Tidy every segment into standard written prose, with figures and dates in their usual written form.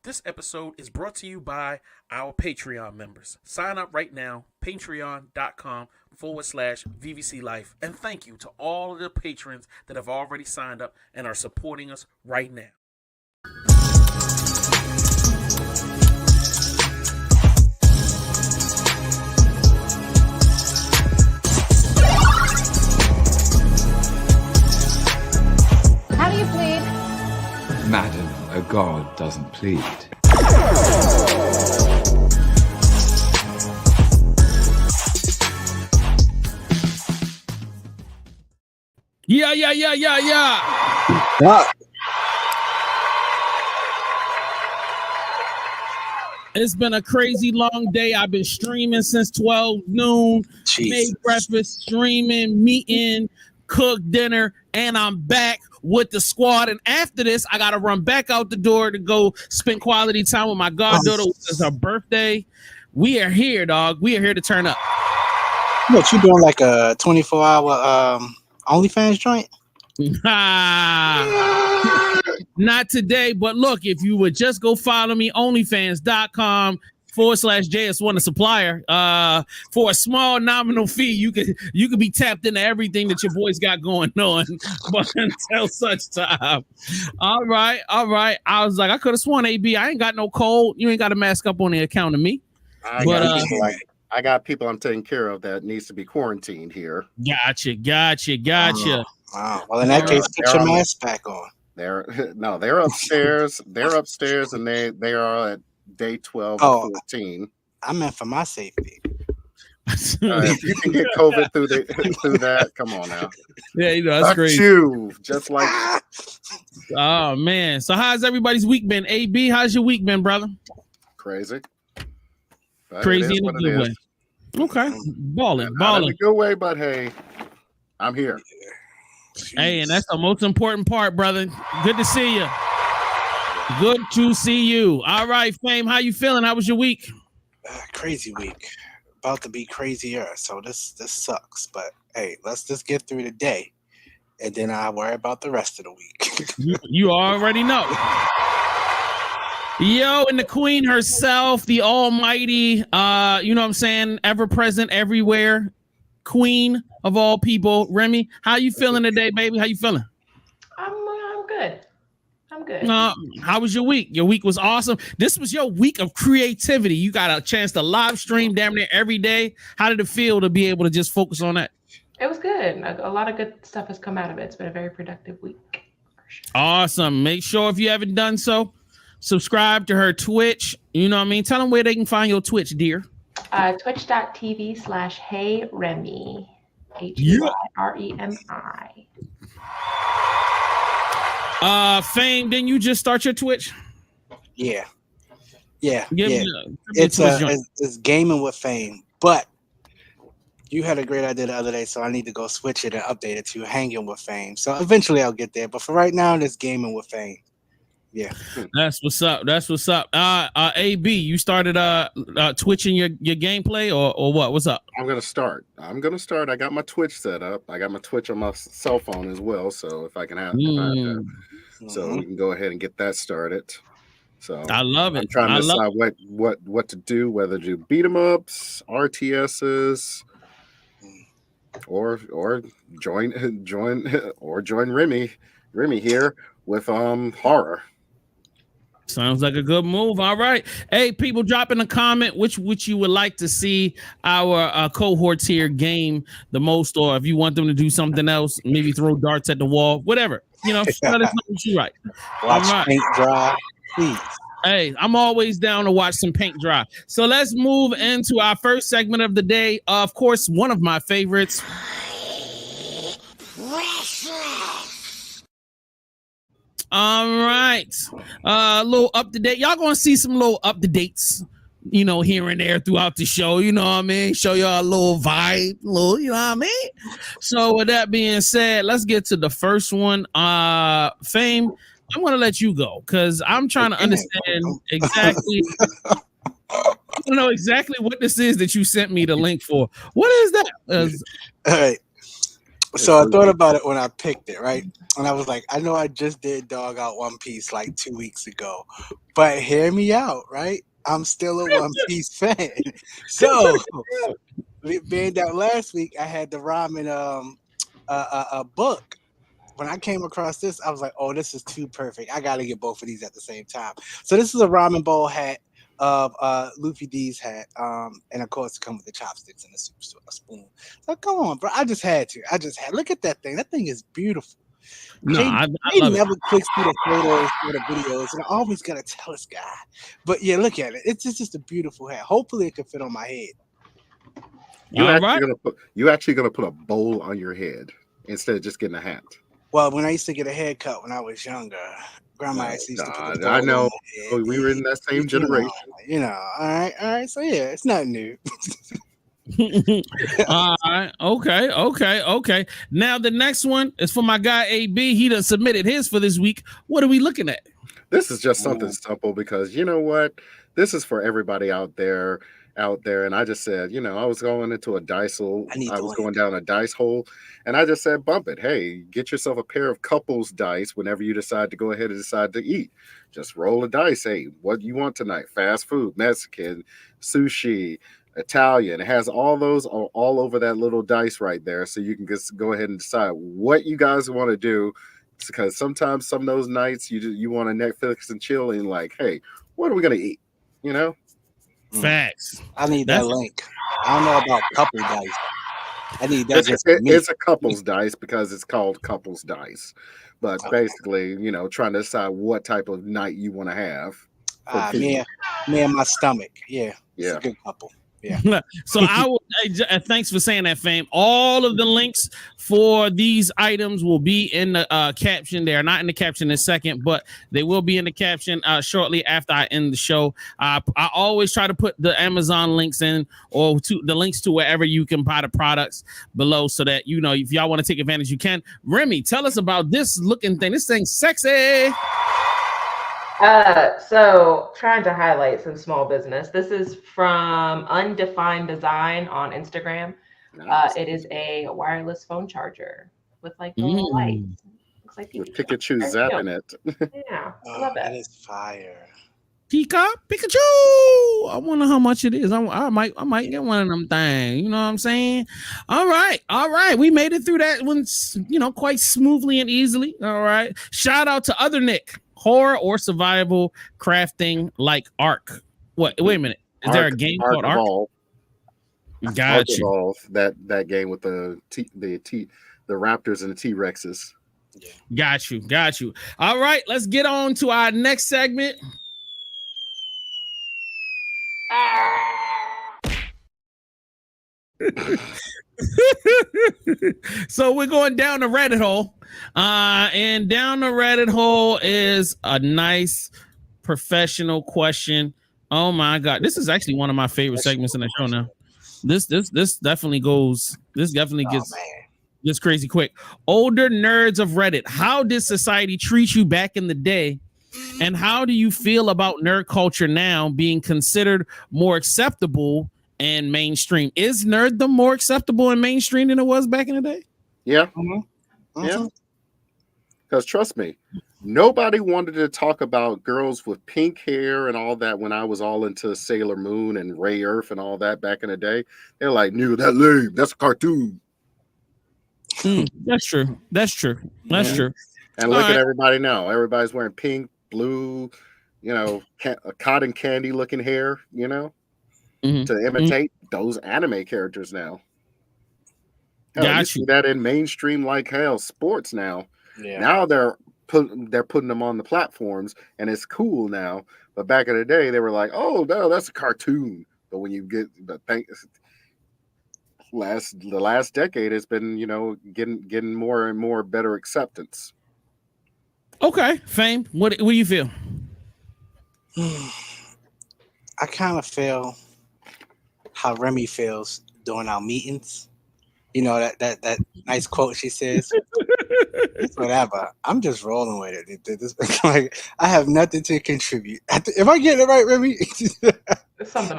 This episode is brought to you by our Patreon members. Sign up right now, patreon.com/VVC Life. And thank you to all of the patrons that have already signed up and are supporting us right now. How do you plead? Madam, a god doesn't plead. Yeah. It's been a crazy long day. I've been streaming since 12 noon. Jesus. Made breakfast, streaming, meeting, cooked dinner, and I'm back with the squad. And after this, I got to run back out the door to go spend quality time with my goddaughter, which is her birthday. We are here, dog. We are here to turn up. What, you doing like a 24-hour OnlyFans joint? Not today, but look, if you would just go follow me, onlyfans.com/JS1 a supplier. For a small nominal fee, you could be tapped into everything that your boys got going on. But until such time. All right. I was like, I could have sworn AB, I ain't got no cold. You ain't got to mask up on the account of me. I got people I'm taking care of that needs to be quarantined here. Gotcha. Wow. Well, in that case, put your mask back on. They're upstairs. They're upstairs, and they are at day 12 or 14. I meant for my safety. If you can get COVID through that, come on now. Yeah, that's crazy. You, just like. Oh man. So how's everybody's week been? AB, how's your week been, brother? Crazy. But crazy in a good way. Okay. Balling. Not in a good way, but hey, I'm here. Hey, and that's the most important part, brother. Good to see you. Good to see you. All right, Fame, how you feeling? How was your week? Crazy week. About to be crazier. So this sucks. But hey, let's just get through the day, and then I'll worry about the rest of the week. you already know. Yo, and the queen herself, the almighty, you know what I'm saying, ever present everywhere, queen of all people, Remi. How you feeling today, baby? How you feeling? I'm good. How was your week? Your week was awesome. This was your week of creativity. You got a chance to live stream damn near every day. How did it feel to be able to just focus on that? It was good. A lot of good stuff has come out of it. It's been a very productive week. Awesome. Make sure if you haven't done so, subscribe to her Twitch. You know what I mean? Tell them where they can find your Twitch, dear. Twitch.tv/HeyRemi. HeyRemi. Fame, didn't you just start your Twitch? Yeah. It's gaming with Fame, but you had a great idea the other day, so I need to go switch it and update it to hanging with Fame. So eventually I'll get there, but for right now, it's gaming with Fame. Yeah, that's what's up. AB, you started twitching your gameplay or what? What's up? I'm gonna start. I got my Twitch set up. I got my Twitch on my cell phone as well. So if I can have that, so we can go ahead and get that started. So I love it. I'm trying to decide what to do, whether to do beat 'em ups, RTSs, or join Remi here with horror. Sounds like a good move. All right. Hey, people, drop in a comment which you would like to see our cohorts here game the most, or if you want them to do something else, maybe throw darts at the wall, whatever. You know, let us know what you like. Watch paint dry, please. Hey, I'm always down to watch some paint dry. So let's move into our first segment of the day. Of course, one of my favorites. All right. A little up to date. Y'all gonna see some little up to dates, you know, here and there throughout the show. You know what I mean? Show y'all a little vibe, you know what I mean? So with that being said, let's get to the first one. Fame, I'm gonna let you go because I'm trying to understand exactly. I don't know exactly what this is that you sent me the link for. What is that? All right. So I thought about it when I picked it, right? And I was like, I know I just did Dog Out One Piece like 2 weeks ago, but hear me out, right? I'm still a One Piece fan. So being that last week I had the ramen a book. When I came across this, I was like, oh, this is too perfect. I gotta get both of these at the same time. So this is a ramen bowl hat of Luffy D's hat. And of course it comes with the chopsticks and the soup spoon. So come on, bro. I just had. Look at that thing. That thing is beautiful. No, I Jay love never clicks through the photos or the videos, and I always gotta tell this guy. But yeah, look at it. It's just a beautiful hat. Hopefully it can fit on my head. You actually gonna put a bowl on your head instead of just getting a hat. Well, when I used to get a haircut when I was younger, Grandma used to put the bowl I know. on my head. We were in that same generation. All right. So yeah, it's not new. All right. Okay. Now the next one is for my guy AB. He done submitted his for this week. What are we looking at? This is just something simple because you know what? This is for everybody out there. And I just said, I was going into a dice hole. I was going down a dice hole, and I just said, bump it. Hey, get yourself a pair of couples dice whenever you decide to go ahead and decide to eat. Just roll a dice. Hey, what do you want tonight? Fast food, Mexican, sushi, Italian. It has all those all over that little dice right there, so you can just go ahead and decide what you guys want to do. Because sometimes some of those nights you want to Netflix and chill and like, hey, what are we gonna eat? Facts. I need that link. I don't know about couple dice. I need that. It's a couples dice because it's called couples dice. But basically, trying to decide what type of night you want to have. Me and my stomach. Yeah. It's a good couple. Yeah. So thanks for saying that, Fame. All of the links for these items will be in the caption. They are not in the caption in a second, but they will be in the caption shortly after I end the show. I always try to put the Amazon links in or to the links to wherever you can buy the products below so that, if y'all want to take advantage, you can. Remy, tell us about this looking thing. This thing's sexy. So trying to highlight some small business. This is from Undefined Design on Instagram. Nice. It is a wireless phone charger with like little lights. Looks like Pikachu zapping it. Yeah, I love it. That is fire. Pikachu. I wonder how much it is. I might get one of them things. You know what I'm saying? All right. We made it through that one, quite smoothly and easily. All right. Shout out to Other Nick. Horror or survival crafting like Ark. What? Wait a minute. Is there a game called Ark? Got you. That game with the Raptors and the T-Rexes. Yeah. Got you. All right, let's get on to our next segment. So we're going down the rabbit hole. And down the rabbit hole is a nice professional question. Oh my God. This is actually one of my favorite segments in the show now. This definitely gets this crazy quick. Older nerds of Reddit. How did society treat you back in the day? And how do you feel about nerd culture now being considered more acceptable and mainstream? Is nerddom more acceptable and mainstream than it was back in the day? Yeah. Yeah. Because trust me, nobody wanted to talk about girls with pink hair and all that when I was all into Sailor Moon and Ray Earth and all that back in the day. They're like, no, that lame. That's a cartoon. That's true. And look at everybody now. Everybody's wearing pink, blue, cotton candy looking hair, to imitate those anime characters now. Hell, you see that in mainstream like sports now. Yeah. Now they're putting them on the platforms and it's cool now. But back in the day, they were like, "Oh no, that's a cartoon." But when you get the last decade has been, getting more and more better acceptance. Okay, Fame. What do you feel? I kind of feel how Remy feels during our meetings. That nice quote she says. It's whatever. I'm just rolling with it. Like, I have nothing to contribute. Am I getting it right, Remy? It's something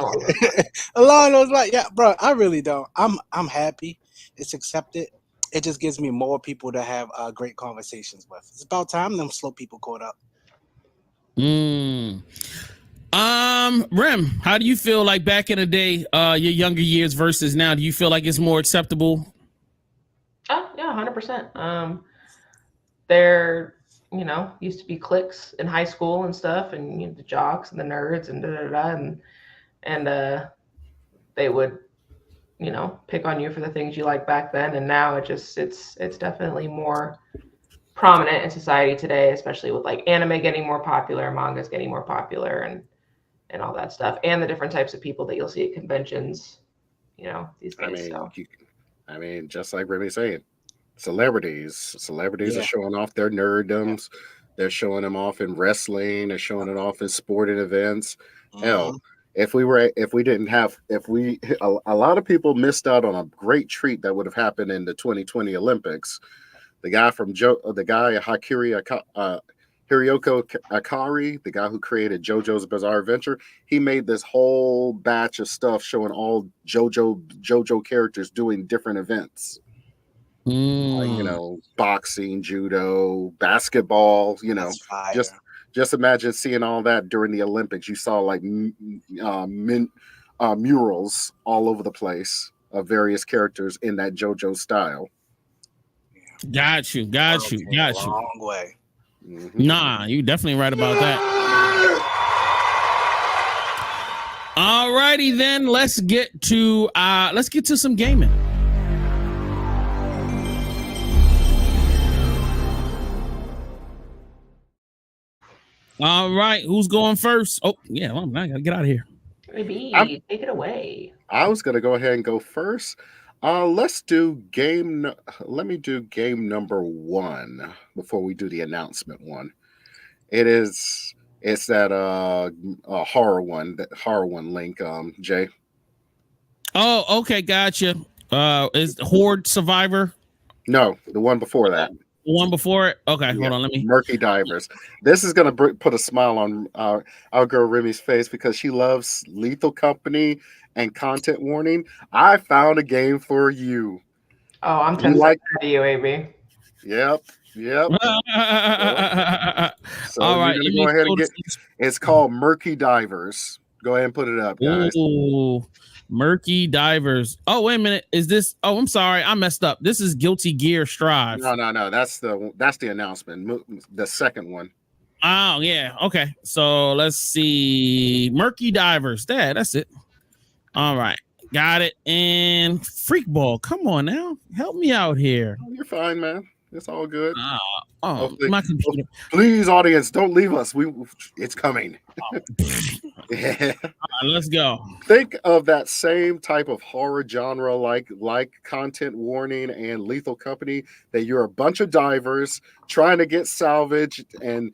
along those lines. Yeah, bro. I really don't. I'm happy. It's accepted. it just gives me more people to have great conversations with. It's about time them slow people caught up. Rem, how do you feel like back in the day, your younger years versus now? Do you feel like it's more acceptable? Oh, yeah, 100%. There, used to be cliques in high school and stuff, and the jocks and the nerds and and they would, pick on you for the things you like back then. And now it's definitely more prominent in society today, especially with like anime getting more popular, mangas getting more popular, and all that stuff, and the different types of people that you'll see at conventions, these days. I mean, just like Remy saying, celebrities are showing off their nerddoms. They're showing them off in wrestling. They're showing it off in sporting events. Hell, a lot of people missed out on a great treat that would have happened in the 2020 Olympics. The guy Hiroyoko Akari, the guy who created JoJo's Bizarre Adventure, he made this whole batch of stuff showing all JoJo characters doing different events. Boxing, judo, basketball, just imagine seeing all that during the Olympics. You saw like murals all over the place of various characters in that JoJo style. Got you. Long way. Mm-hmm. Nah, you definitely right about that. All righty then, let's get to some gaming. All right, who's going first? Oh, yeah, I gotta get out of here. Maybe take it away. I was gonna go ahead and go first. Let me do game number 1 before we do the announcement one. It's that horror one link, Jay. Oh, okay, gotcha. Is Horde Survivor? No, the one before that. The one before it? Okay, hold on, let me. Murky Divers. This is gonna put a smile on our girl Remy's face because she loves Lethal Company and content warning. I found a game for you. Oh, I'm 10 seconds to you, AB. Yep. So all right, you're gonna go ahead and get. It's called Murky Divers. Go ahead and put it up, guys. Ooh, Murky Divers. Oh, wait a minute. Is this? Oh, I'm sorry, I messed up. This is Guilty Gear Strive. No. That's the announcement. The second one. Oh yeah. Okay. So let's see. Murky Divers. That's it. All right. Got it. And Freakball. Come on now. Help me out here. Oh, you're fine, man. It's all good. My computer. Please, audience, don't leave us. It's coming. Yeah. All right, let's go. Think of that same type of horror genre like content warning and Lethal Company, that you're a bunch of divers trying to get salvage and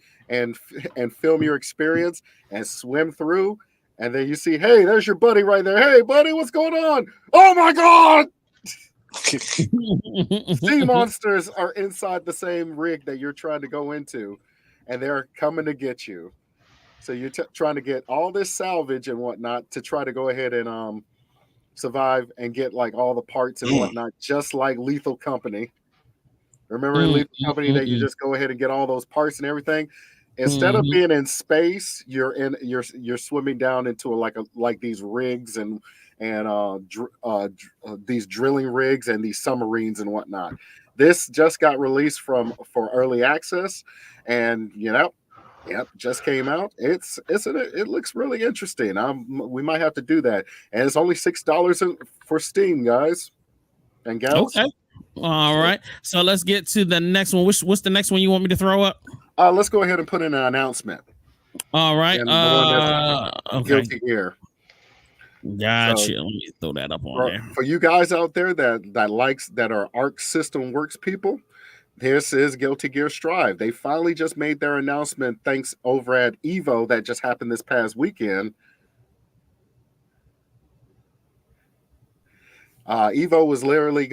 film your experience and swim through. And then you see, hey, there's your buddy right there. Hey, buddy, what's going on? Oh, my God. Sea monsters are inside the same rig that you're trying to go into, and they're coming to get you. So you're trying to get all this salvage and whatnot to try to go ahead and survive and get like all the parts and whatnot, just like Lethal Company. Remember in Lethal Company that you just go ahead and get all those parts and everything? Instead of being in space, you're swimming down into like these rigs and these drilling rigs and these submarines and whatnot. This just got released for early access, and just came out. It looks really interesting. We might have to do that, and it's only $6 for Steam, guys and gals. Okay. All right. So let's get to the next one. What's the next one you want me to throw up? Let's go ahead and put in an announcement. All right. Okay. Guilty Gear. Gotcha. Let me throw that up on there. For you guys out there that are Arc System Works people, this is Guilty Gear Strive. They finally just made their announcement thanks over at Evo that just happened this past weekend. Evo was literally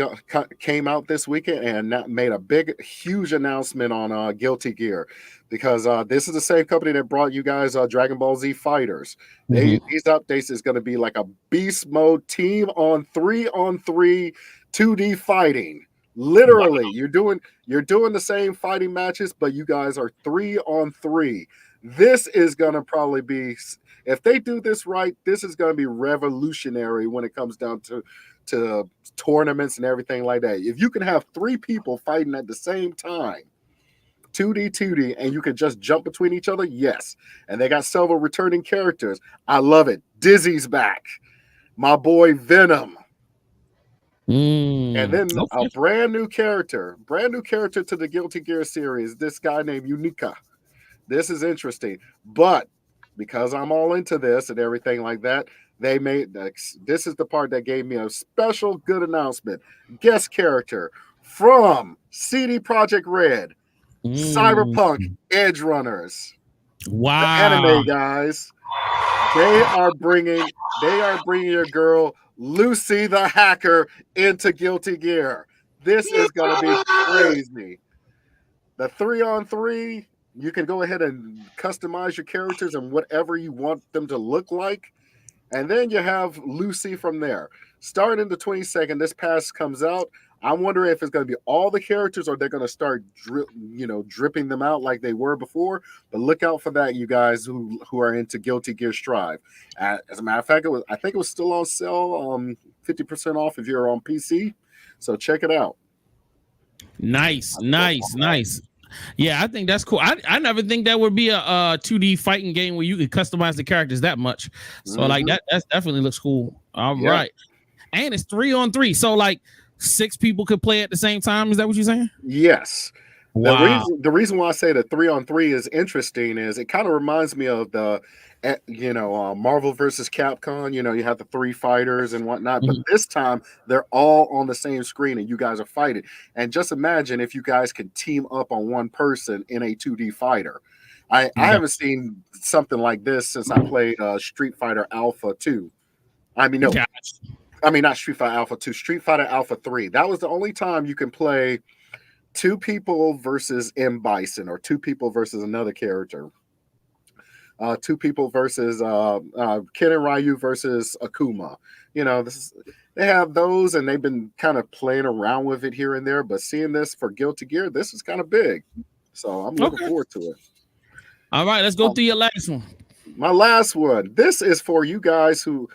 came out this weekend and made a huge announcement on Guilty Gear, because this is the same company that brought you guys Dragon Ball Z Fighters. These updates is going to be like a beast mode team on 3-on-3 2D fighting Literally, you're doing the same fighting matches, but you guys are 3-on-3. This is gonna probably be, if they do this right, this is gonna be revolutionary when it comes down to tournaments and everything like that. If you can have 3 people fighting at the same time, 2D, and you can just jump between each other, yes. And they got several returning characters. I love it. Dizzy's back. My boy Venom. And then a brand new character to the Guilty Gear series, this guy named Unica. This is interesting. But because I'm all into this and everything like that, they made this is the part that gave me a special good announcement. Guest character from CD Projekt Red, Cyberpunk Edge Runners. Wow. The anime guys. They are bringing your girl Lucy the Hacker into Guilty Gear. This is going to be crazy. The 3-on-3, you can go ahead and customize your characters and whatever you want them to look like. And then you have Lucy from there. Starting the 22nd, this pass comes out. I'm wondering if it's going to be all the characters or they're going to start dripping them out like they were before. But look out for that, you guys who are into Guilty Gear Strive. As a matter of fact, I think it was still on sale, 50% off if you're on PC. So check it out. Nice. Yeah, I think that's cool. I never think that would be a 2D fighting game where you could customize the characters that much. So like that definitely looks cool. All right. And it's 3-on-3. So like 6 people could play at the same time. Is that what you're saying? Yes. Wow. The reason why I say the 3-on-3 is interesting is it kind of reminds me of the, Marvel versus Capcom. You have the 3 fighters and whatnot, but this time they're all on the same screen and you guys are fighting. And just imagine if you guys can team up on one person in a 2D fighter. I haven't seen something like this since I played Street Fighter Alpha 2. Not Street Fighter Alpha 2, Street Fighter Alpha 3. That was the only time you can play 2 people versus M. Bison or 2 people versus another character. 2 people versus Ken and Ryu versus Akuma. They have those and they've been kind of playing around with it here and there, but seeing this for Guilty Gear, this is kind of big. So I'm looking forward to it. All right, let's go through your last one. My last one. This is for you guys who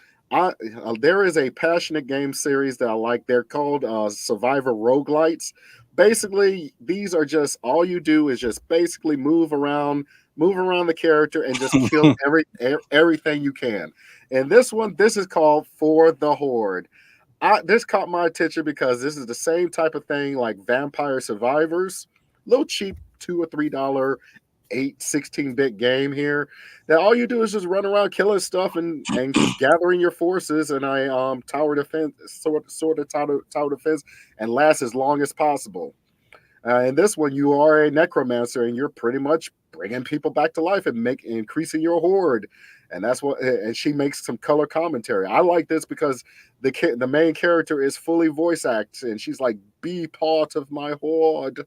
there is a passionate game series that I like. They're called Survivor Roguelites. Basically, these are just all you do is just basically move around the character and just kill everything you can. And this is called For the Horde. This caught my attention because this is the same type of thing like Vampire Survivors, a little cheap $2 or $3 16-bit game here that all you do is just run around killing stuff and gathering your forces in a tower defense sort of tower defense and last as long as possible. In this one, you are a necromancer and you're pretty much bringing people back to life and increasing your horde. And that's what. And she makes some color commentary. I like this because the main character is fully voice acted, and she's like, "Be part of my horde."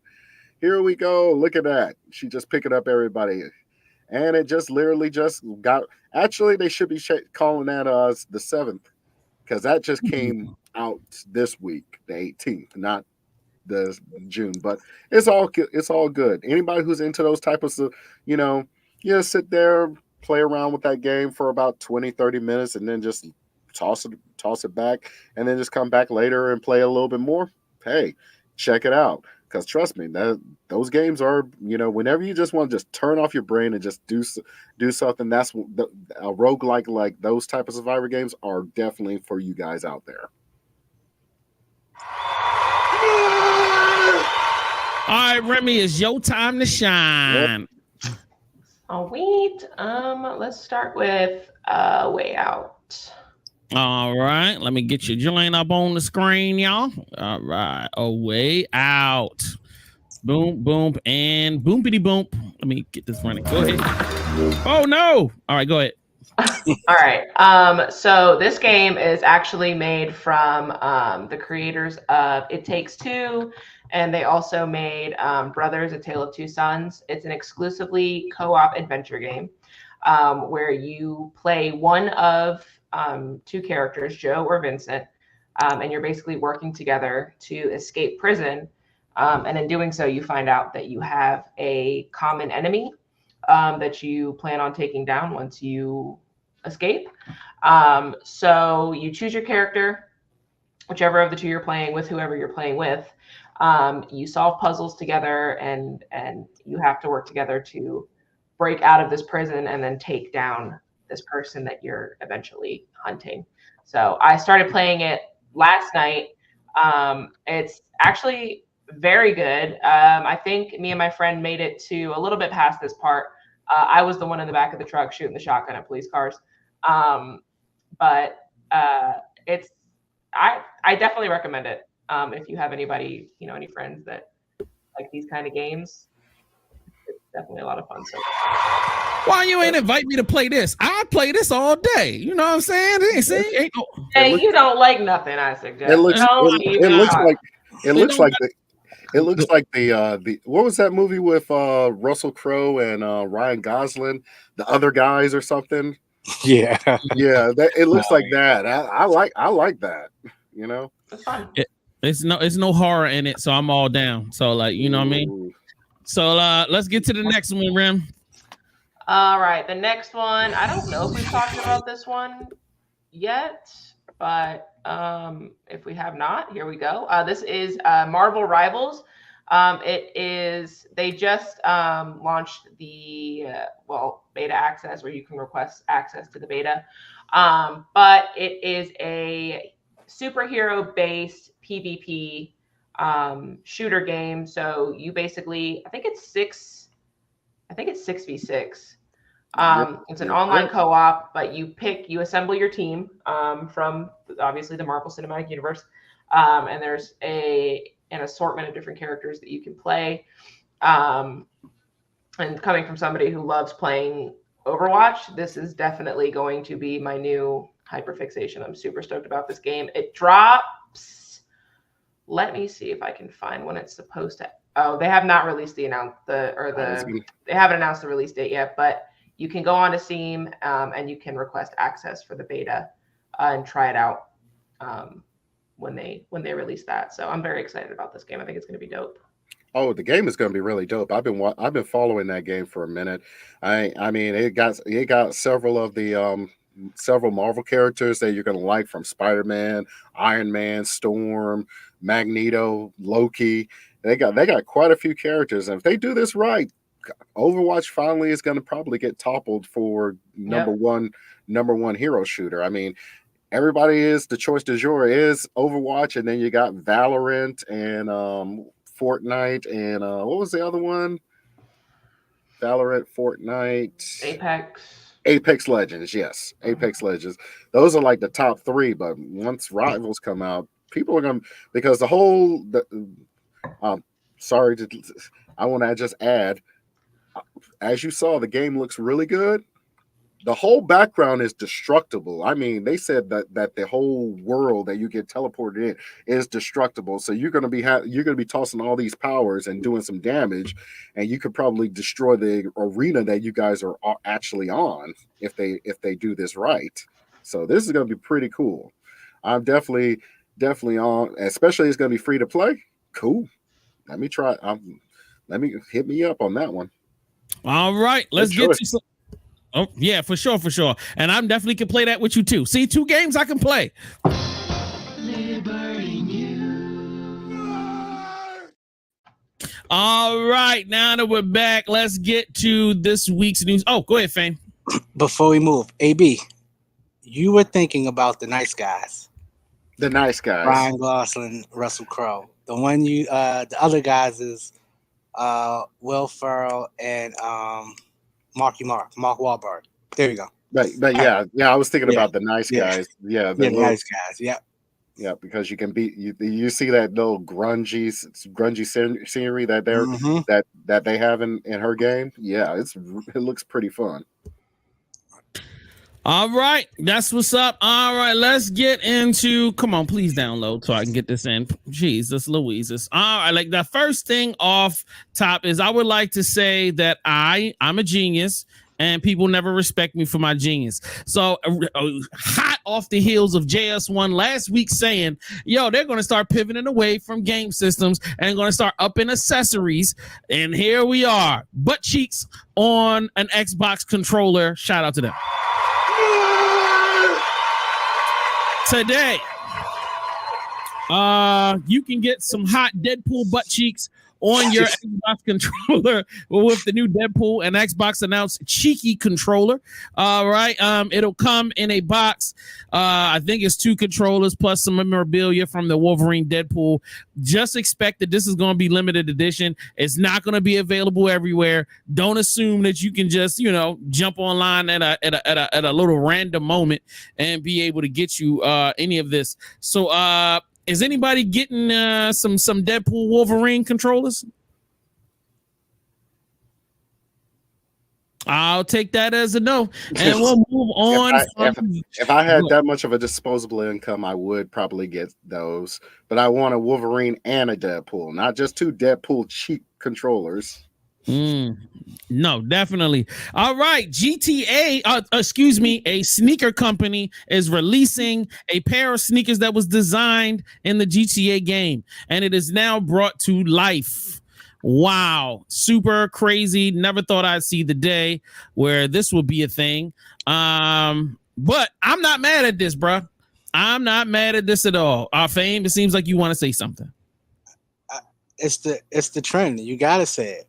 Here we go. Look at that. She just picking up everybody. And it just literally just got. Actually, they should be calling that the 7th because that just came out this week, the 18th, not the June. But it's all good. Anybody who's into those types of, sit there, play around with that game for about 20, 30 minutes and then just toss it back and then just come back later and play a little bit more. Hey, check it out. Because trust me, those games are, whenever you just want to just turn off your brain and just do something, that's a roguelike like those type of survivor games are definitely for you guys out there. All right, Remi, it's your time to shine. Yep. Sweet. Let's start with Way Out. All right, let me get your joint up on the screen, y'all. All right, A Way Out. Boom, boom, and boompity boom. Let me get this running. Go ahead. Oh no! All right, go ahead. All right. So this game is actually made from the creators of It Takes Two, and they also made Brothers: A Tale of Two Sons. It's an exclusively co-op adventure game where you play one of 2 characters, Joe or Vincent. and you're basically working together to escape prison. And in doing so, you find out that you have a common enemy that you plan on taking down once you escape. So you choose your character, whichever of the two you're playing with, whoever you're playing with. You solve puzzles together, and you have to work together to break out of this prison and then take down this person that you're eventually hunting. So I started playing it last night. It's actually very good. I think me and my friend made it to a little bit past this part. I was the one in the back of the truck shooting the shotgun at police cars. But it's I definitely recommend it. If you have anybody, any friends that like these kind of games, it's definitely a lot of fun. So why you ain't invite me to play this? I play this all day. You know what I'm saying? Hey, you don't like nothing, I suggest. It looks like the what was that movie with Russell Crowe and Ryan Gosling, The Other Guys or something? Yeah. Yeah, it looks like that. I like that, It's fun. It's no horror in it, so I'm all down. So what I mean? So let's get to the next one, Rem. All right, the next one. I don't know if we've talked about this one yet, but if we have not, here we go. This is Marvel Rivals. They just launched the beta access, where you can request access to the beta. But it is a superhero based PvP shooter game. So you basically, I think it's 6v6. It's an online co-op, but you assemble your team from obviously the Marvel Cinematic Universe, and there's an assortment of different characters that you can play. And coming from somebody who loves playing Overwatch, this is definitely going to be my new hyperfixation. I'm super stoked about this game. It drops. Let me see if I can find when it's supposed to. Oh, they have not released they haven't announced the release date yet, but you can go on to Steam and you can request access for the beta and try it out when they release that. So I'm very excited about this game. I think it's going to be dope. Oh, the game is going to be really dope. I've been following that game for a minute. I mean, it got several of the several Marvel characters that you're going to like, from Spider-Man, Iron Man, Storm, Magneto, Loki. They got quite a few characters, and if they do this right, Overwatch finally is going to probably get toppled for number one hero shooter. I mean, the choice du jour is Overwatch, and then you got Valorant and Fortnite, and what was the other one? Valorant, Fortnite, Apex Legends. Yes, Apex Legends. Those are like the top three. But once Rivals come out, people are going to, because I want to just add, as you saw, the game looks really good. The whole background is destructible. I mean, they said that the whole world that you get teleported in is destructible. So you're going to be tossing all these powers and doing some damage, and you could probably destroy the arena that you guys are actually on if they do this right. So this is going to be pretty cool. I'm definitely on. Especially it's going to be free to play. Cool. Let me try. Hit me up on that one. All right, let's get to some. Oh yeah, for sure. And I'm definitely can play that with you too. See, 2 games I can play. All right, now that we're back, let's get to this week's news. Oh, go ahead, Fane. Before we move, AB, you were thinking about the nice guys. The nice guys. Ryan Gosling, Russell Crowe. The one the other guys is Will Ferrell and Mark Wahlberg. There you go. But yeah, I was thinking about the nice guys. Yeah, the nice guys. Yeah. Yeah, because you can you see that little grungy scenery that that they have in her game. Yeah, it looks pretty fun. All right, that's what's up. All right, let's get into. Come on, please download so I can get this in. Jesus Louises. All right, like the first thing off top is I would like to say that I'm a genius, and people never respect me for my genius. So hot off the heels of JS1 last week saying, yo, they're going to start pivoting away from game systems and going to start upping accessories. And here we are, butt cheeks on an Xbox controller. Shout out to them. Today, you can get some hot Deadpool butt cheeks on your Xbox controller with the new Deadpool and Xbox announced cheeky controller. All right. It'll come in a box. I think it's 2 controllers plus some memorabilia from the Wolverine Deadpool. Just expect that this is going to be limited edition. It's not going to be available everywhere. Don't assume that you can just, jump online at a little random moment and be able to get you any of this. So, is anybody getting some Deadpool Wolverine controllers? I'll take that as a no, and we'll move on. If I had that much of a disposable income, I would probably get those. But I want a Wolverine and a Deadpool, not just 2 Deadpool cheap controllers. No, definitely. All right. A sneaker company is releasing a pair of sneakers that was designed in the GTA game, and it is now brought to life. Wow. Super crazy. Never thought I'd see the day where this would be a thing. But I'm not mad at this, bro. I'm not mad at this at all. Fame, it seems like you want to say something. It's the trend. You gotta say it.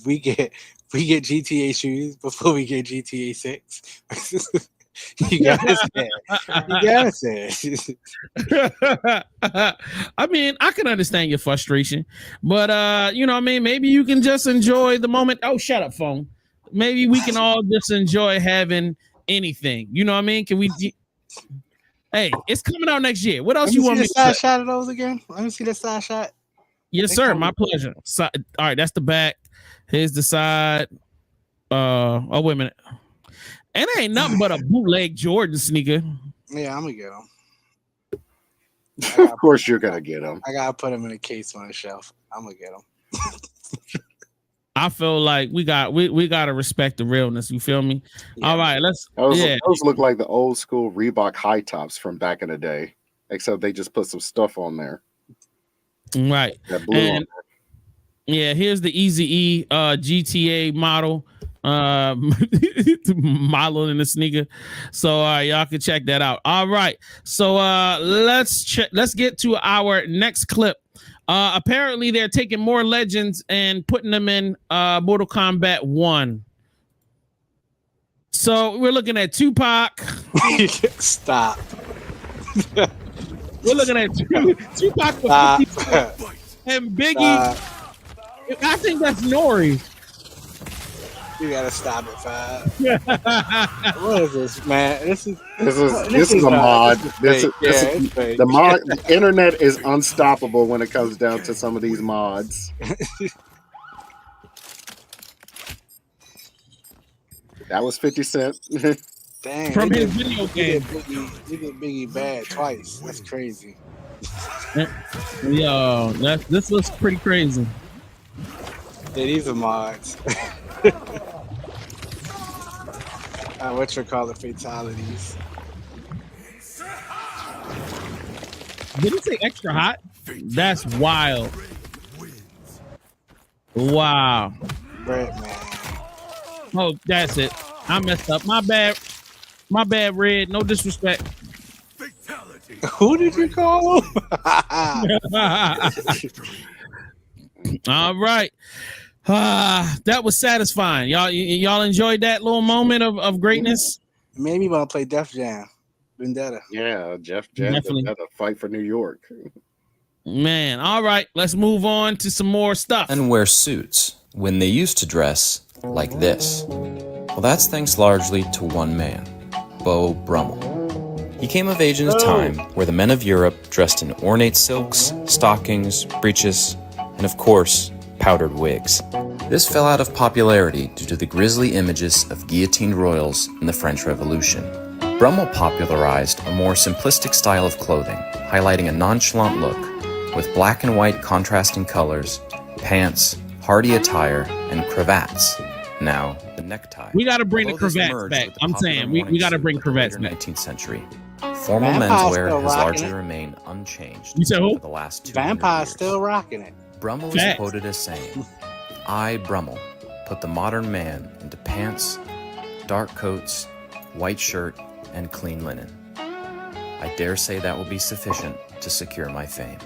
We get GTA shoes before we get GTA 6. You gotta say it. You gotta say it. I mean, I can understand your frustration, but maybe you can just enjoy the moment. Oh, shut up, phone. Maybe we can all just enjoy having anything. You know what I mean? Can we? Hey, it's coming out next year. What else you want me to say? Side shot of those again? Let me see the side shot. Yes, sir. My pleasure. All right, that's the back. Here's the side. Oh, wait a minute. And it ain't nothing but a bootleg Jordan sneaker. Yeah, I'm gonna get them. Of course, you're gonna get them. I gotta put them in a case on the shelf. I'm gonna get them. I feel like we gotta respect the realness. You feel me? Yeah. All right, those look like the old school Reebok high tops from back in the day, except they just put some stuff on there. Right. That blue on there. Yeah, here's the Eazy-E GTA model. Model in the sneaker. So y'all can check that out. All right. So let's get to our next clip. Apparently they're taking more legends and putting them in Mortal Kombat 1. So we're looking at Tupac. Stop. We're looking at Tupac and Biggie. I think that's Nori. You gotta stop it, Fab. What is this, man? This is a mod. The mod. The internet is unstoppable when it comes down to some of these mods. That was 50 Cent. Dang, from his video game. You did Biggie bad twice. That's crazy. Yo, this looks pretty crazy. Yeah, these are mods. What you call the fatalities? Did he say extra hot? That's wild. Wow. Right, man. Oh, that's it. I messed up. My bad. My bad, Red. No disrespect. Fatality. Who did you call him? All right. That was satisfying. Y'all enjoyed that little moment of greatness? Made me want to play Def Jam. Vendetta. Yeah, Jeff Jam. Vendetta. Fight for New York. Man, all right. Let's move on to some more stuff. And wear suits when they used to dress like this. Well, that's thanks largely to one man, Beau Brummel. He came of age in a time where the men of Europe dressed in ornate silks, stockings, breeches, and of course, powdered wigs. This fell out of popularity due to the grisly images of guillotined royals in the French Revolution. Brummel popularized a more simplistic style of clothing, highlighting a nonchalant look with black and white contrasting colors, pants, hardy attire, and cravats. Now, the necktie. We got to bring the cravats back. I'm saying we got to bring cravats back. 19th century. Formal Vampire's menswear still has rocking largely it. remained unchanged You said who? for the last 200 Vampire's years. still rocking it. Brummel is Facts. quoted as saying, "I, Brummel, put the modern man into pants, dark coats, white shirt, and clean linen. I dare say that will be sufficient to secure my fame."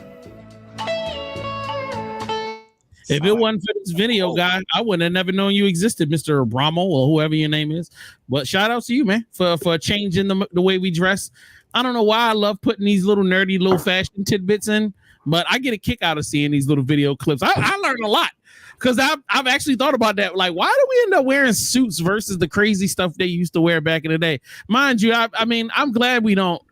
If it wasn't for this video, guy, I wouldn't have never known you existed, Mr. Bramo, or whoever your name is. But shout out to you, man, for changing the way we dress. I don't know why I love putting these little nerdy little fashion tidbits in, but I get a kick out of seeing these little video clips. I learned a lot because I've actually thought about that. Like, why do we end up wearing suits versus the crazy stuff they used to wear back in the day? Mind you, I mean, I'm glad we don't.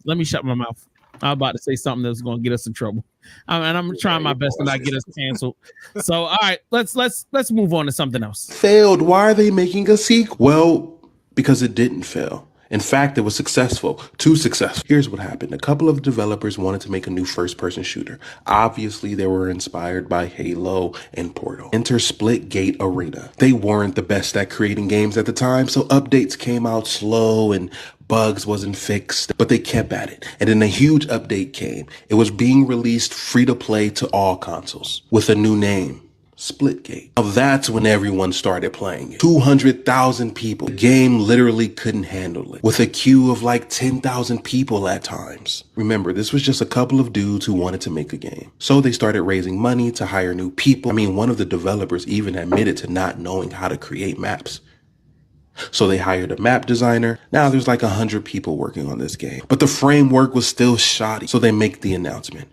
Let me shut my mouth. I'm about to say something that's going to get us in trouble. And I'm trying my best to not get us canceled. So, all right, let's move on to something else. Failed. Why are they making a sequel? Well, because it didn't fail. In fact, it was successful. Too successful. Here's what happened. A couple of developers wanted to make a new first-person shooter. Obviously, they were inspired by Halo and Portal. Enter Splitgate Arena. They weren't the best at creating games at the time, so updates came out slow and bugs wasn't fixed, but they kept at it. And then a huge update came. It was being released free to play to all consoles with a new name. Splitgate. Now that's when everyone started playing it. 200,000 people. The game literally couldn't handle it, with a queue of like 10,000 people at times. Remember, this was just a couple of dudes who wanted to make a game. So they started raising money to hire new people. I mean, one of the developers even admitted to not knowing how to create maps. So they hired a map designer. Now there's like 100 people working on this game. But the framework was still shoddy. So they make the announcement.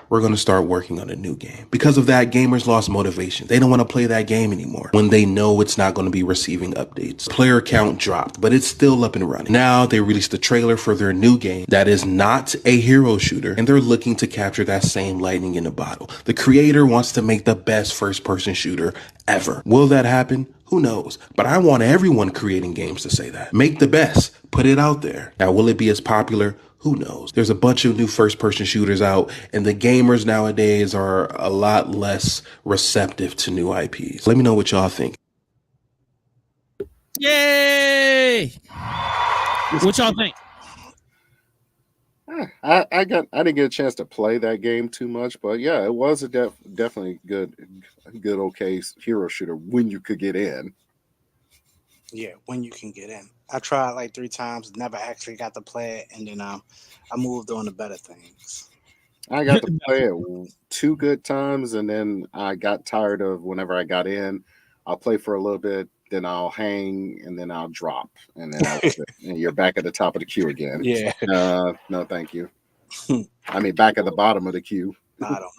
We're going to start working on a new game. Because of that, gamers lost motivation. They don't want to play that game anymore when they know it's not going to be receiving updates. Player count dropped, but it's still up and running. Now they released the trailer for their new game that is not a hero shooter, and they're looking to capture that same lightning in a bottle. The creator wants to make the best first-person shooter ever. Will that happen? Who knows? But I want everyone creating games to say that. Make the best. Put it out there. Now, will it be as popular? Who knows? There's a bunch of new first-person shooters out, and the gamers nowadays are a lot less receptive to new IPs. Let me know what y'all think. Yay! What y'all think? I didn't get a chance to play that game too much, but yeah, it was a definitely good, okay hero shooter when you could get in. Yeah, when you can get in. I tried like 3 times, never actually got to play it, and then I moved on to better things. I got to play it 2 good times, and then I got tired of whenever I got in. I'll play for a little bit, then I'll hang, and then I'll drop, and then and you're back at the top of the queue again. Yeah. No, thank you. I mean, back at the bottom of the queue. Bottom.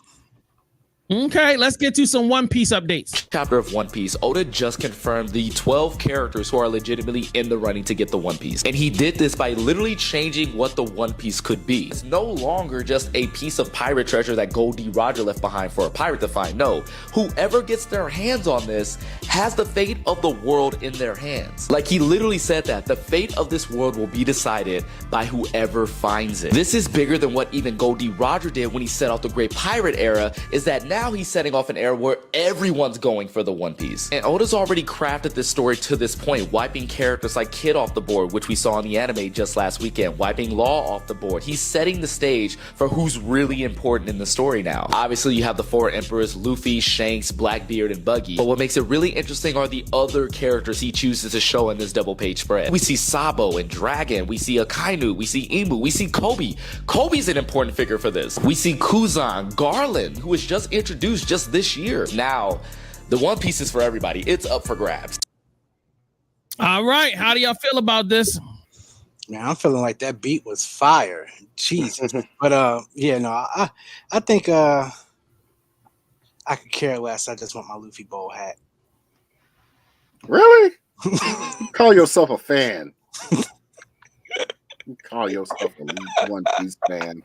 Okay, let's get to some One Piece updates. Chapter of One Piece, Oda just confirmed the 12 characters who are legitimately in the running to get the One Piece. And he did this by literally changing what the One Piece could be. It's no longer just a piece of pirate treasure that Gold D. Roger left behind for a pirate to find. No, whoever gets their hands on this has the fate of the world in their hands. Like, he literally said that the fate of this world will be decided by whoever finds it. This is bigger than what even Gold D. Roger did when he set off the Great Pirate Era, is that now he's setting off an era where everyone's going for the One Piece. And Oda's already crafted this story to this point, wiping characters like Kid off the board, which we saw in the anime just last weekend, wiping Law off the board. He's setting the stage for who's really important in the story now. Obviously, you have the 4 emperors, Luffy, Shanks, Blackbeard, and Buggy. But what makes it really interesting are the other characters he chooses to show in this double-page spread. We see Sabo and Dragon, we see Akainu, we see Imu, we see Kobe. Kobe's an important figure for this. We see Kuzan, Garland, who was just introduced just this year. Now, the One Piece is for everybody. It's up for grabs. All right, how do y'all feel about this? Man, I'm feeling like that beat was fire. Jesus. But yeah, no, I think I could care less. I just want my Luffy bowl hat. Really? Call yourself a fan. Call yourself a One Piece fan.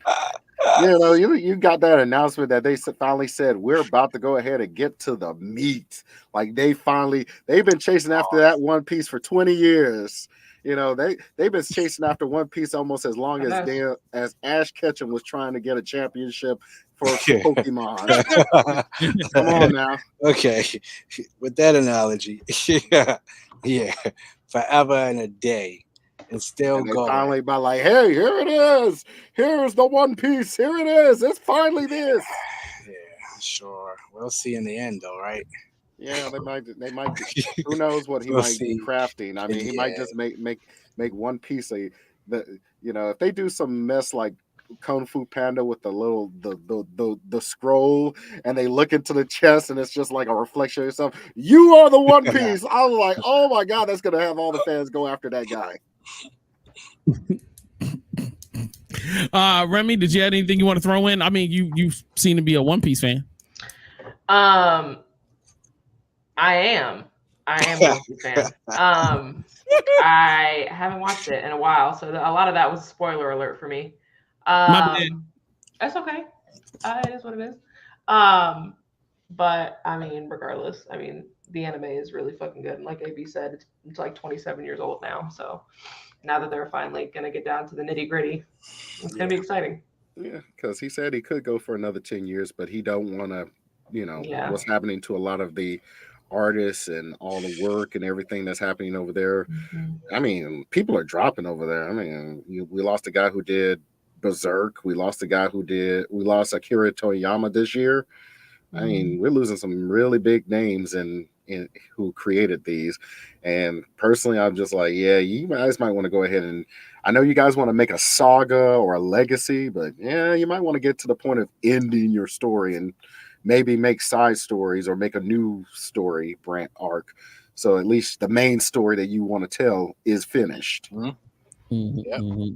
You know, you got that announcement that they finally said we're about to go ahead and get to the meat. Like they've been chasing after that One Piece for 20 years. You know, they've been chasing after One Piece almost as long as Ash Ketchum was trying to get a championship for Pokemon. Come on now. Okay, with that analogy, yeah, forever and a day. It's still And they going. finally by like, hey, here it is. Here's the One Piece. Here it is. It's finally this. Yeah, sure. We'll see in the end, though, right? Yeah, they might. Who knows what he We'll might be see. crafting? I mean, he might just make One Piece if they do some mess like Kung Fu Panda with the little the scroll, and they look into the chest, and it's just like a reflection of yourself. You are the One Piece. I was like, oh my god, that's gonna have all the fans go after that guy. Remi, did you have anything you want to throw in? I mean, you seem to be a One Piece fan. I am a One Piece fan. I haven't watched it in a while, so a lot of that was a spoiler alert for me. My bad. That's okay. It is what it is. But I mean, regardless, I mean, the anime is really fucking good. And like AB said, it's like 27 years old now. So now that they're finally gonna get down to the nitty gritty, it's gonna be exciting. Yeah, because he said he could go for another 10 years, but he don't want to, what's happening to a lot of the artists and all the work and everything that's happening over there. Mm-hmm. I mean, people are dropping over there. I mean, we lost a guy who did Berserk. We lost Akira Toriyama this year. I mean, we're losing some really big names in who created these. And personally, I'm just like, yeah, you guys might want to go ahead and, I know you guys want to make a saga or a legacy, but yeah, you might want to get to the point of ending your story and maybe make side stories or make a new story brand arc. So at least the main story that you want to tell is finished. Mm-hmm. Yep. Mm-hmm.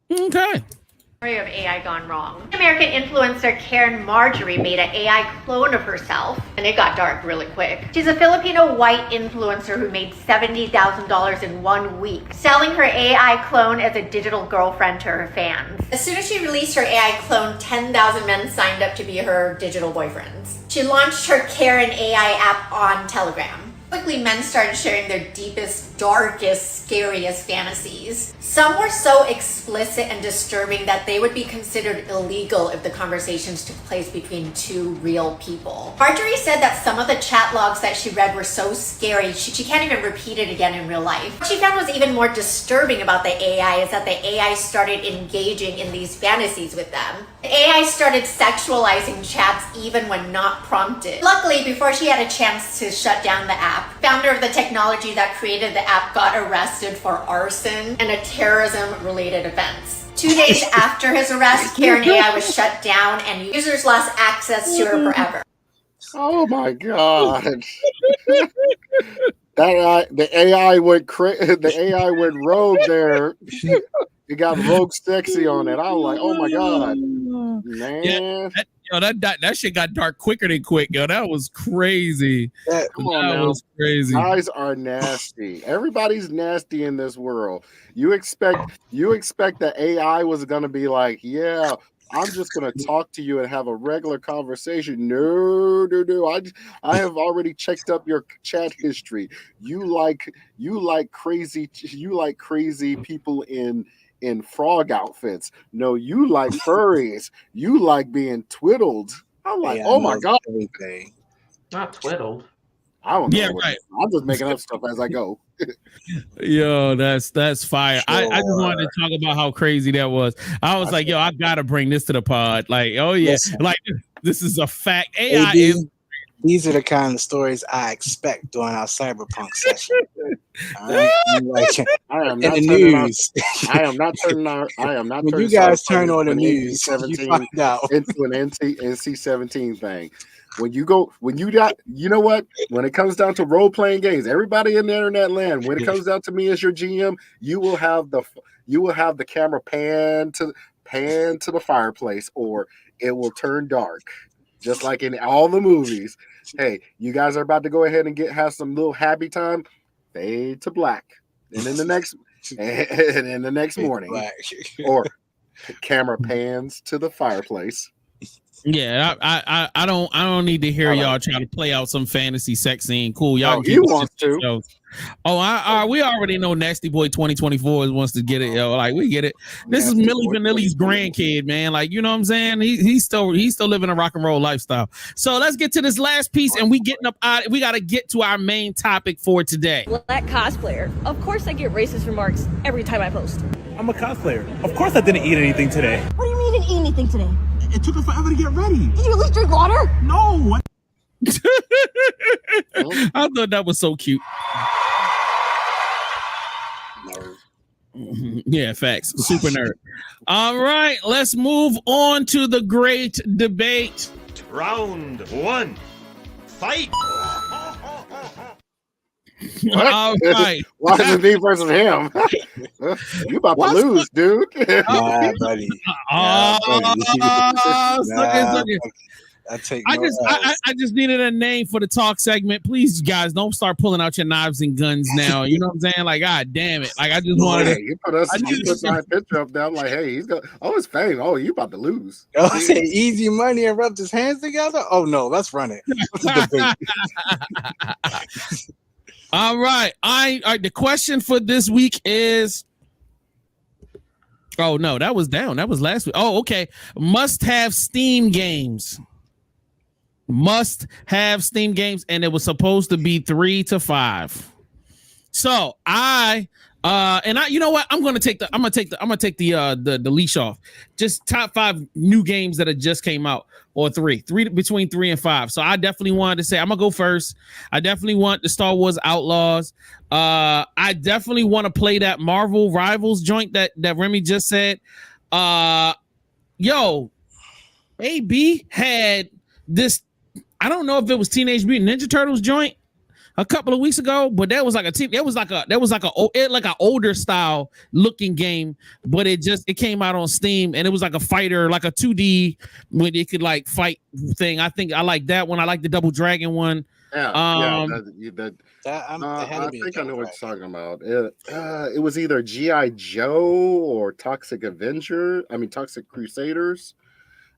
Okay. Story of AI gone wrong. American influencer Karen Marjorie made an AI clone of herself, and it got dark really quick. She's a Filipino white influencer who made $70,000 in 1 week, selling her AI clone as a digital girlfriend to her fans. As soon as she released her AI clone, 10,000 men signed up to be her digital boyfriends. She launched her Karen AI app on Telegram. Quickly, men started sharing their deepest, darkest, scariest fantasies. Some were so explicit and disturbing that they would be considered illegal if the conversations took place between two real people. Marjorie said that some of the chat logs that she read were so scary, she can't even repeat it again in real life. What she found was even more disturbing about the AI is that the AI started engaging in these fantasies with them. The AI started sexualizing chats even when not prompted. Luckily, before she had a chance to shut down the app, founder of the technology that created the app got arrested for arson and a terrorism-related offense. 2 days after his arrest, Karen AI was shut down and users lost access to her forever. Oh my god! The AI went rogue there. It got rogue sexy on it. I was like, oh my god, man! Yeah, that shit got dark quicker than quick. Yo, that was crazy. Come on, that was crazy. Guys are nasty. Everybody's nasty in this world. You expect that AI was gonna be like, yeah, I'm just gonna talk to you and have a regular conversation. No. I have already checked up your chat history. You like crazy people in frog outfits. No, you like furries. You like being twiddled. I'm like, oh my god. Everything. Not twiddled. I don't know. Yeah, right. I'm just making up stuff as I go. Yo, that's fire. Sure. I just wanted to talk about how crazy that was. I was like, yo, I gotta bring this to the pod. Like, oh yeah, listen, like this is a fact. AI is. These are the kind of stories I expect during our cyberpunk session. I am not in the news. I am not turning. When you guys turn on the news, you find out into an NC-17 thing. When you know what? When it comes down to role playing games, everybody in the internet land, when it comes down to me as your GM, you will have the camera pan to the fireplace, or it will turn dark. Just like in all the movies. Hey, you guys are about to go ahead and have some little happy time. Fade to black. And then the next morning. Or camera pans to the fireplace. Yeah, I don't need to hear y'all try to play out some fantasy sex scene. Cool, y'all. Oh, he wants to. Shows. Oh, we already know Nasty Boy 2024 wants to get it. Yo, like we get it. This is Millie Vanilli's grandkid, man. Like you know what I'm saying? He's still living a rock and roll lifestyle. So let's get to this last piece, and we getting up out. We got to get to our main topic for today. Black cosplayer. Of course, I get racist remarks every time I post. I'm a cosplayer. Of course, I didn't eat anything today. What do you mean you didn't eat anything today? It took us forever to get ready. Did you at least drink water? No. What? I thought that was so cute. Yeah, facts. Super nerd. All right, let's move on to the great debate. Round one. Fight. All right. Why is it me versus him? You about to lose, dude. Nah, buddy. I just needed a name for the talk segment. Please, guys, don't start pulling out your knives and guns now. You know what I'm saying? Like, god damn it. Like, I just wanted to. You put my picture up there. I'm like, hey, he's got. Oh, it's fame. Oh, you about to lose. Oh, say easy money and rubbed his hands together. Oh no, let's run it. All right. The question for this week is. Oh no, that was down. That was last week. Oh, okay. Must have Steam games. Must have Steam games, and it was supposed to be 3 to 5. So you know what? I'm gonna take the leash off. Just top 5 new games that have just came out, or three between 3 and 5. So I definitely wanted to say I'm gonna go first. I definitely want the Star Wars Outlaws. I definitely want to play that Marvel Rivals joint that Remy just said. Yo, AB had this. I don't know if it was Teenage Mutant Ninja Turtles joint a couple of weeks ago, but that was like an older style looking game, but it came out on Steam, and it was like a fighter, like a 2D when it could like fight thing. I think I like that one. I like the Double Dragon one. Yeah, I think I know what you're talking about. It was either G.I. Joe or Toxic Crusaders.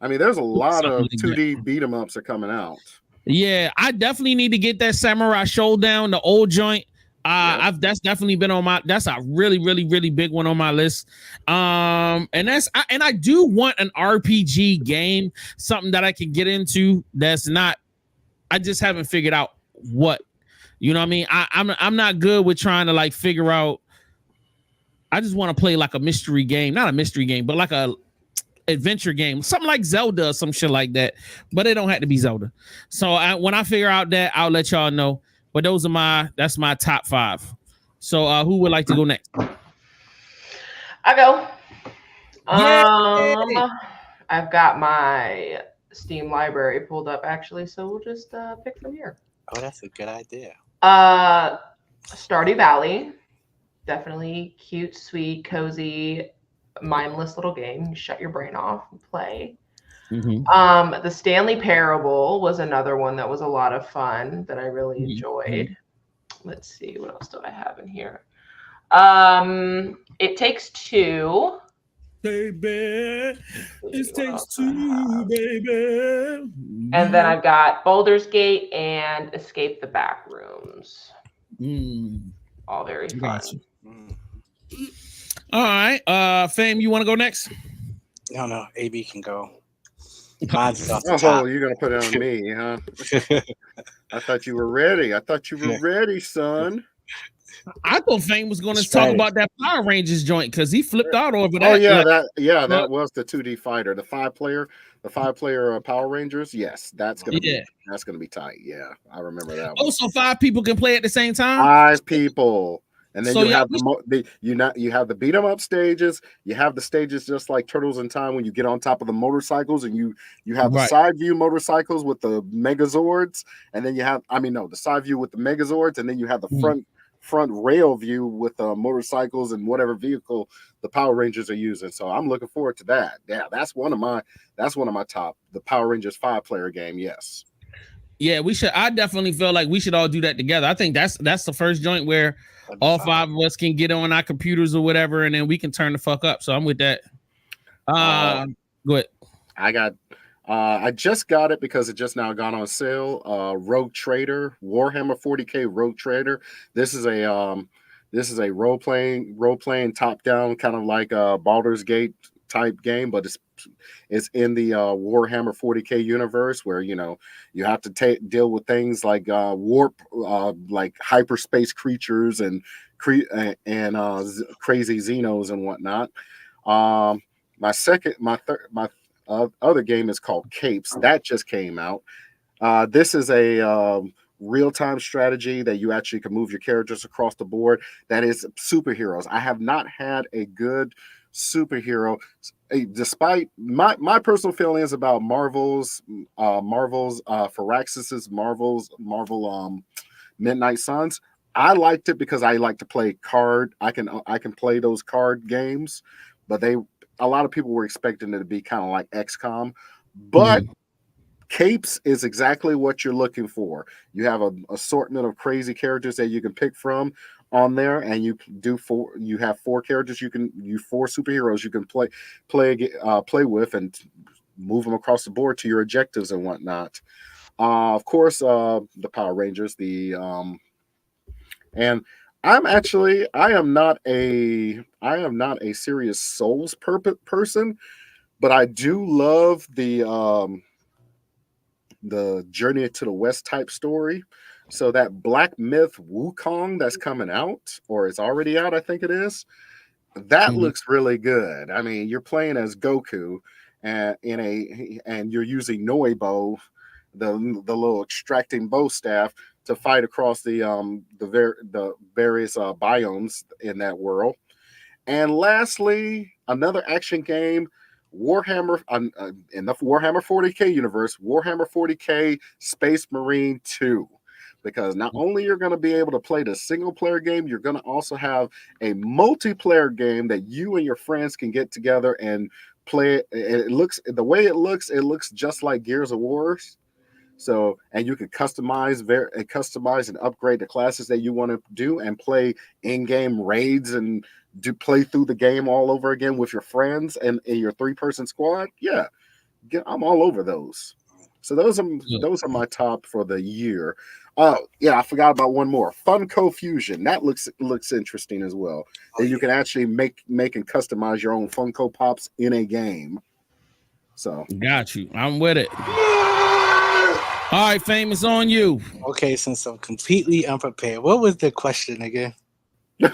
I mean, there's a lot of 2D beat 'em ups are coming out. Yeah, I definitely need to get that Samurai Showdown, the old joint. That's definitely been on my. That's a really, really, really big one on my list. And I do want an RPG game, something that I can get into. That's not. I just haven't figured out what. You know what I mean? I'm not good with trying to like figure out. I just want to play like a mystery game, not a mystery game, but like a adventure game, something like Zelda or some shit like that, but it don't have to be Zelda. So when I figure out that, I'll let y'all know. But that's my top 5. So who would like to go next? I go. I've got my Steam library pulled up actually, so we'll just pick from here. Oh, that's a good idea. Stardew Valley, definitely cute, sweet, cozy, mindless little game. You shut your brain off and play. Mm-hmm. The Stanley Parable was another one that was a lot of fun that I really enjoyed. Let's see, what else do I have in here? It Takes Two. Baby, it takes two, baby. And then I've got Baldur's Gate and Escape the Backrooms. All very fun. All right, Fame, you want to go next? No, AB can go. Mine's off the Oh, top. you're gonna put it on me, huh? I thought you were ready. Ready, son. I thought Fame was going to talk about that Power Rangers joint because he flipped out over that. Oh yeah, that was the 2D fighter, the 5-player Power Rangers. Yes, that's gonna be tight. Yeah, I remember that one. Oh, so 5 people can play at the same time? 5 people. And then you have the beat 'em up stages. You have the stages just like Turtles in Time when you get on top of the motorcycles, and you have the side view motorcycles with the Megazords, and then you have the side view with the Megazords, and then you have the front rail view with the motorcycles and whatever vehicle the Power Rangers are using. So I'm looking forward to that. Yeah, that's one of my top, the Power Rangers 5-player game. Yes. Yeah, we should. I definitely feel like we should all do that together. I think that's the first joint where all 5 of us can get on our computers or whatever, and then we can turn the fuck up. So I'm with that. Go ahead. I got I just got it because it just now gone on sale. Rogue Trader, Warhammer 40K Rogue Trader. This is a role playing top down kind of like a Baldur's Gate type game, but it's in the Warhammer 40K universe where you have to deal with things like warp, like hyperspace creatures and crazy Xenos and whatnot. My other game is called Capes. That just came out. This is a real-time strategy that you actually can move your characters across the board. That is superheroes. I have not had a good superhero, despite my personal feelings about Marvel's Firaxis's Marvel Midnight Suns. I liked it because I like to play card. I can play those card games, but a lot of people were expecting it to be kind of like XCOM, but Capes is exactly what you're looking for. You have an assortment of crazy characters that you can pick from on there, and you have 4 characters four superheroes you can play with and move them across the board to your objectives and whatnot. Of course, the Power Rangers, and I am not a serious Souls person, but I do love the Journey to the West type story. So that Black Myth Wukong that's coming out, or it's already out, I think it is. That looks really good. I mean, you're playing as Goku, and you're using Noibo, the little extracting bow staff, to fight across the various biomes in that world. And lastly, another action game, Warhammer in the Warhammer 40K universe, Warhammer 40K Space Marine 2. Because not only you're going to be able to play the single player game, you're going to also have a multiplayer game that you and your friends can get together and play. It looks just like Gears of War. So, and you can customize and upgrade the classes that you want to do and play in-game raids and play through the game all over again with your friends and in your 3-person squad. Yeah, I'm all over those. So those are my top for the year. Oh yeah, I forgot about one more. Funko Fusion. That looks interesting as well. That you can actually make and customize your own Funko Pops in a game. So got you. I'm with it. All right, Famous, on you. Okay, since I'm completely unprepared, what was the question again? 5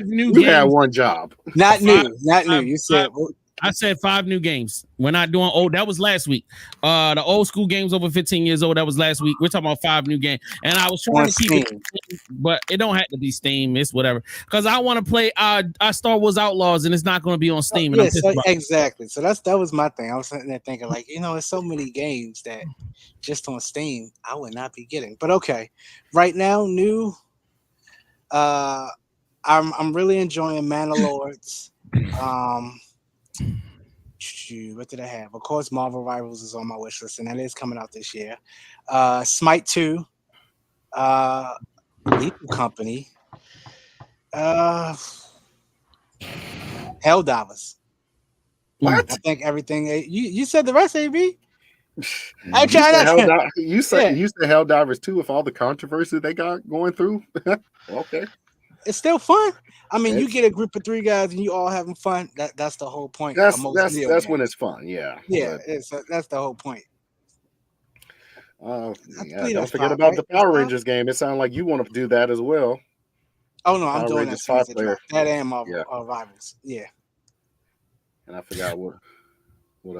new games. You had one job. Not new. You said I said 5 new games. We're not doing old. That was last week. The old school games over 15 years old. That was last week. We're talking about 5 new games. And I was trying to keep it, but it don't have to be Steam. It's whatever. Because I want to play our Star Wars Outlaws, and it's not going to be on Steam. Yeah, exactly. So that was my thing. I was sitting there thinking, like, there's so many games that just on Steam I would not be getting. But okay, right now, new. I'm really enjoying Mandalorians. What did I have? Of course, Marvel Rivals is on my wish list, and that is coming out this year. Smite 2, Lethal Company, Helldivers. What? I think everything. You said the rest, AB. You said Helldivers 2 with all the controversy they got going through. Okay, it's still fun. I mean, you get a group of 3 guys and you all having fun. That's the whole point. That's when it's fun. Yeah. Yeah, that's the whole point. Don't forget about the Power Rangers game. It sounds like you want to do that as well. Oh no, I'm doing that. That and Marvel Rivals. Yeah. And I forgot what.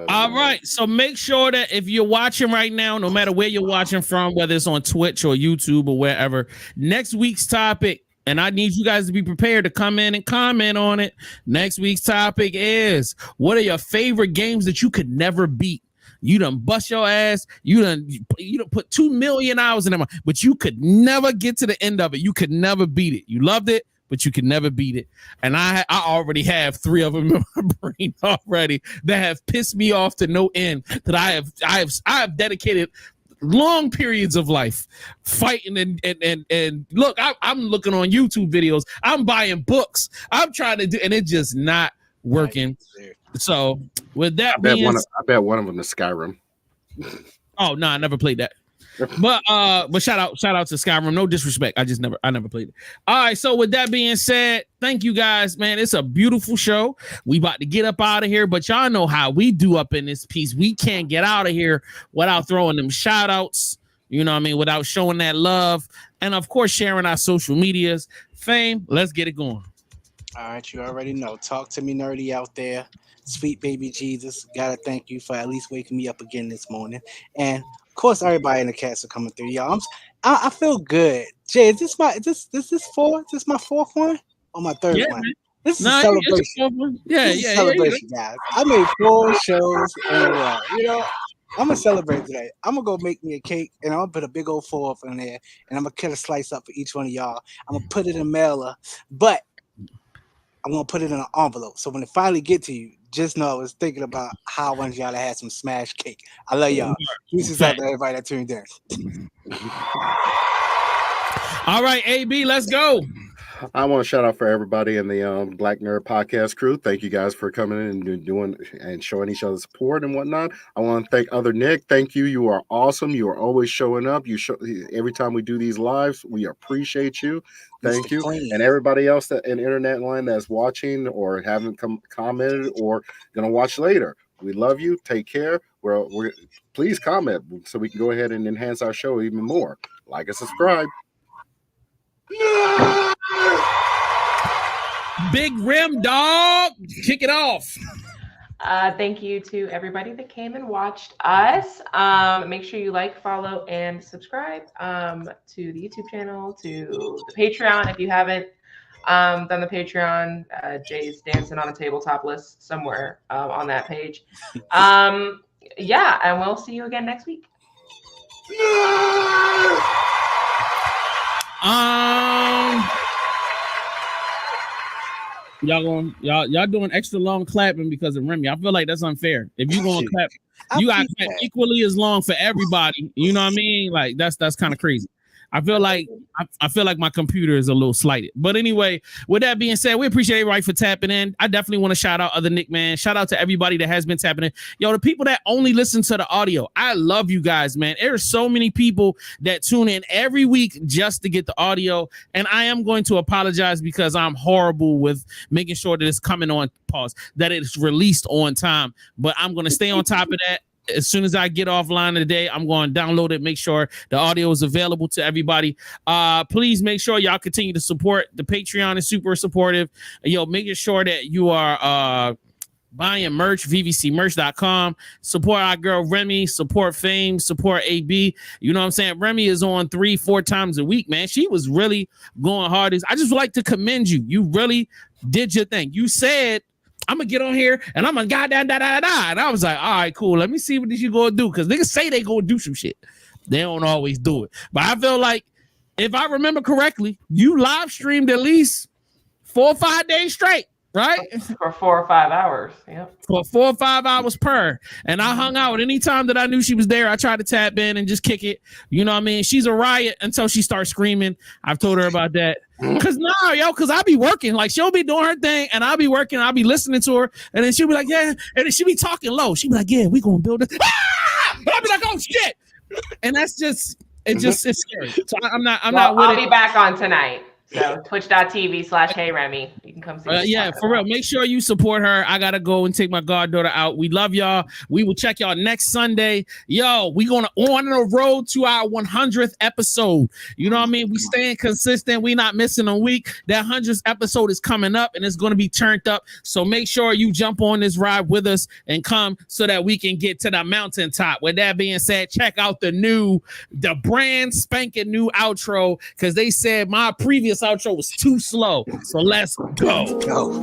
All right, so make sure that if you're watching right now, no matter where you're watching from, whether it's on Twitch or YouTube or wherever, next week's topic. And I need you guys to be prepared to come in and comment on it. Next week's topic is, what are your favorite games that you could never beat? You done bust your ass. You done put 2 million hours in them, but you could never get to the end of it. You could never beat it. You loved it, but you could never beat it. And I already have 3 of them in my brain already that have pissed me off to no end. That I have dedicated long periods of life fighting and look, I'm looking on YouTube videos. I'm buying books. I'm trying to do, and it's just not working. So with that I bet one of them is Skyrim. Oh no, I never played that. But shout out to Skyrim. No disrespect. I never played it. All right. So with that being said, thank you guys, man. It's a beautiful show. We about to get up out of here, but y'all know how we do up in this piece. We can't get out of here without throwing them shout outs. You know what I mean? Without showing that love. And of course, sharing our social medias. Fame, let's get it going. All right, you already know. Talk to me, nerdy out there. Sweet baby Jesus. Gotta thank you for at least waking me up again this morning. And of course, everybody in the cast are coming through. Y'all, I feel good. Jay, is this my fourth one or my third one? Man. This is a celebration. Celebration, guys. I made 4 shows in a row. You know, I'm gonna celebrate today. I'm gonna go make me a cake and I'm gonna put a big old 4 up in there and I'm gonna cut a slice up for each one of y'all. I'm gonna put it in a mailer, but I'm gonna put it in an envelope. So when it finally get to you, just know I was thinking about how I wanted y'all to have some smash cake. I love y'all. This out to everybody that tuned in. All right, AB, let's go. I want to shout out for everybody in the Black Nerd Podcast crew. Thank you guys for coming in and doing and showing each other support and whatnot. I want to thank Other Nick. Thank you. You are awesome. You are always showing up. You show every time we do these lives. We appreciate you. Thank you. And everybody else that in internet line that's watching or haven't commented or gonna watch later. We love you. Take care. We're please comment so we can go ahead and enhance our show even more. Like and subscribe. Big Rim dog, kick it off. Thank you to everybody that came and watched us. Make sure you like, follow, and subscribe to the YouTube channel, to the Patreon. If you haven't done the Patreon, Jay's dancing on a tabletop list somewhere on that page. Yeah, and we'll see you again next week. Y'all doing extra long clapping because of Remy. I feel like that's unfair. If you gonna clap, you got to clap equally as long for everybody. You know what I mean? Like that's kind of crazy. I feel like my computer is a little slighted. But anyway, with that being said, we appreciate everybody for tapping in. I definitely want to shout out Other Nick, man. Shout out to everybody that has been tapping in. Yo, the people that only listen to the audio, I love you guys, man. There are so many people that tune in every week just to get the audio. And I am going to apologize because I'm horrible with making sure that it's coming on that it's released on time. But I'm going to stay on top of that. As soon as I get offline today, I'm going to download it, make sure the audio is available to everybody. Please make sure y'all continue to support. The Patreon is super supportive. Yo, making sure that you are buying merch, vvcmerch.com. Support our girl Remy, support Fame, support AB. You know what I'm saying? Remy is on 3-4 times a week, man. She was really going hard. I just would like to commend you. You really did your thing. You said, I'm gonna get on here and I'm gonna da. And I was like, all right, cool. Let me see what you gonna do. Cause niggas say they gonna do some shit. They don't always do it. But I feel like if I remember correctly, you live streamed at least 4 or 5 days straight, right? For 4 or 5 hours. Yep. For 4 or 5 hours per. And I hung out. Anytime that I knew she was there, I tried to tap in and just kick it. You know what I mean? She's a riot until she starts screaming. I've told her about that. Cause I be working. Like she'll be doing her thing and I'll be working. I'll be listening to her. And then she'll be like, yeah. And then she'll be talking low. She'll be like, yeah, we gonna build it. Ah! But I'll be like, oh shit. And that's just, it's scary. So I'm not with I'll be back on tonight. So twitch.tv/HeyRemy. You can come see me. Yeah, for real. Make sure you support her. I gotta go and take my goddaughter out. We love y'all. We will check y'all next Sunday. Yo, we gonna on the road to our 100th episode. You know what I mean? We staying consistent. We not missing a week. That 100th episode is coming up and it's gonna be turned up. So make sure you jump on this ride with us and come so that we can get to the mountaintop. With that being said, check out the brand spanking new outro because they said my previous outro was too slow. So let's go. Go.